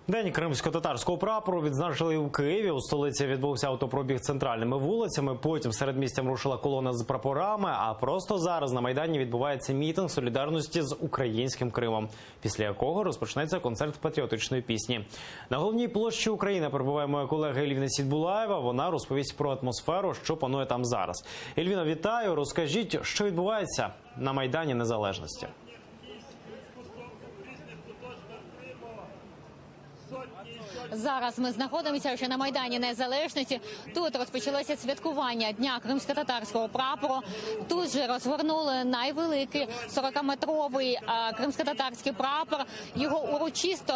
День кримсько-татарського прапору відзначили у Києві. У столиці відбувся автопробіг центральними вулицями. Потім середмістям рушила колона з прапорами. А просто зараз на Майдані відбувається мітинг солідарності з українським Кримом, після якого розпочнеться концерт патріотичної пісні. На головній площі України перебуває моя колега Ельвіна Сідбулаєва. Вона розповість про атмосферу, що панує там зараз. Ельвіна, вітаю. Розкажіть, що відбувається на Майдані Незалежності. Зараз ми знаходимося вже на Майдані Незалежності. Тут розпочалося святкування Дня кримсько-татарського прапору. Тут же розгорнули найвеликий 40-метровий кримсько-татарський прапор. Його урочисто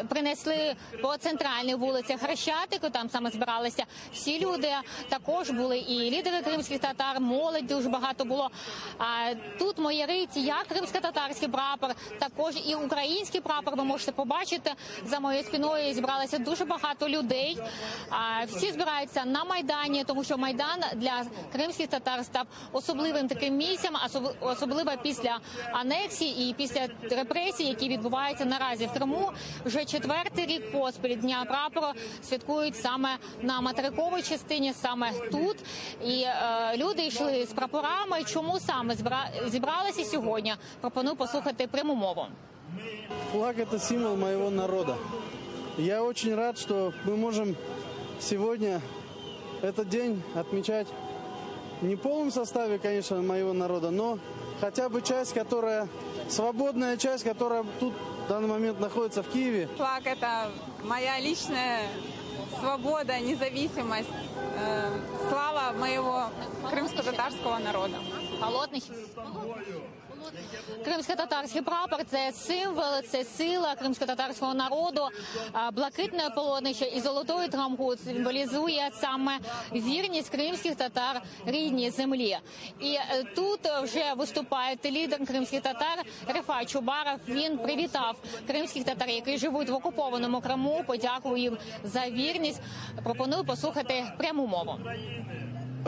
принесли по центральній вулиці Хрещатику. Там саме збиралися всі люди. Також були і лідери кримських татар, молодь дуже багато було. Тут майорить як кримсько-татарський прапор, також і український прапор. Ви можете побачити за моєю спиною зібралося дуже багато людей. Всі збираються на Майдані, тому що Майдан для кримських татар став особливим таким місцем, особливо після анексії і після репресій, які відбуваються наразі в Криму. Вже 4-й рік поспіль Дня прапору святкують саме на материковій частині, саме тут. І люди йшли з прапорами. Чому саме зібралися сьогодні? Пропоную послухати пряму мову. Флаг – это символ моего народа. Я очень рад, что мы можем сегодня этот день отмечать не в полном составе, конечно, моего народа, но хотя бы часть, которая, свободная часть, которая тут в данный момент находится в Киеве. Флаг – это моя личная свобода, независимость, слава моего крымско-татарского народа. Холодний. Кримсько-татарський прапор – це символ, це сила кримсько-татарського народу. Блакитне полотнище і золотою трамгу символізує саме вірність кримських татар рідній землі. І тут вже виступає лідер кримських татар Рефат Чубаров. Він привітав кримських татар, які живуть в окупованому Криму, подякував їм за вірність. Пропоную послухати пряму мову.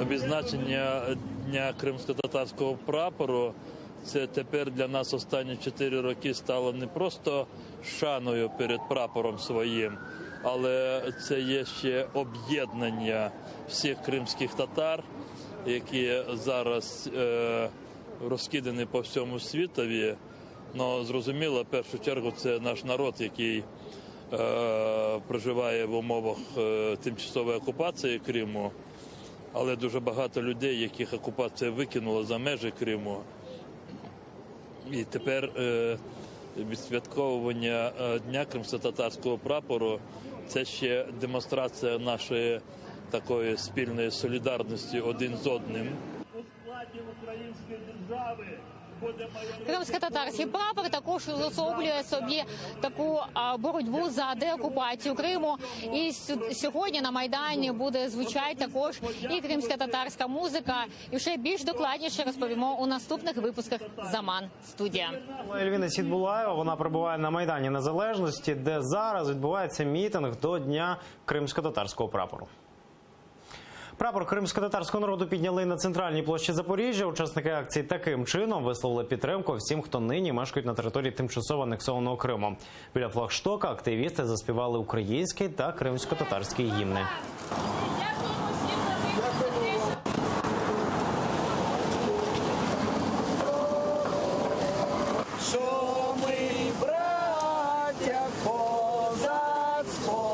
Відзначення Дня кримсько-татарського прапору – це тепер для нас останні 4 роки стало не просто шаною перед прапором своїм, але це є ще об'єднання всіх кримських татар, які зараз розкидані по всьому світові. Но зрозуміло, в першу чергу, це наш народ, який проживає в умовах тимчасової окупації Криму, але дуже багато людей, яких окупація викинула за межі Криму. І тепер відсвятковування Дня кримсько-татарського прапору – це ще демонстрація нашої такої спільної солідарності один з одним. У складі української держави Кримсько-татарський прапор також уособлює собі таку боротьбу за деокупацію Криму. І сьогодні на Майдані буде звучати також і кримсько-татарська музика. І ще більш докладніше розповімо у наступних випусках «Заман Студія». Ельвіна Сідбулаєва, вона перебуває на Майдані Незалежності, де зараз відбувається мітинг до Дня кримсько-татарського прапору. Прапор кримсько-татарського народу підняли на центральній площі Запоріжжя. Учасники акції таким чином висловили підтримку всім, хто нині мешкають на території тимчасово анексованого Криму. Біля флагштока активісти заспівали український та кримсько-татарські гімни. Що ми, браття козацького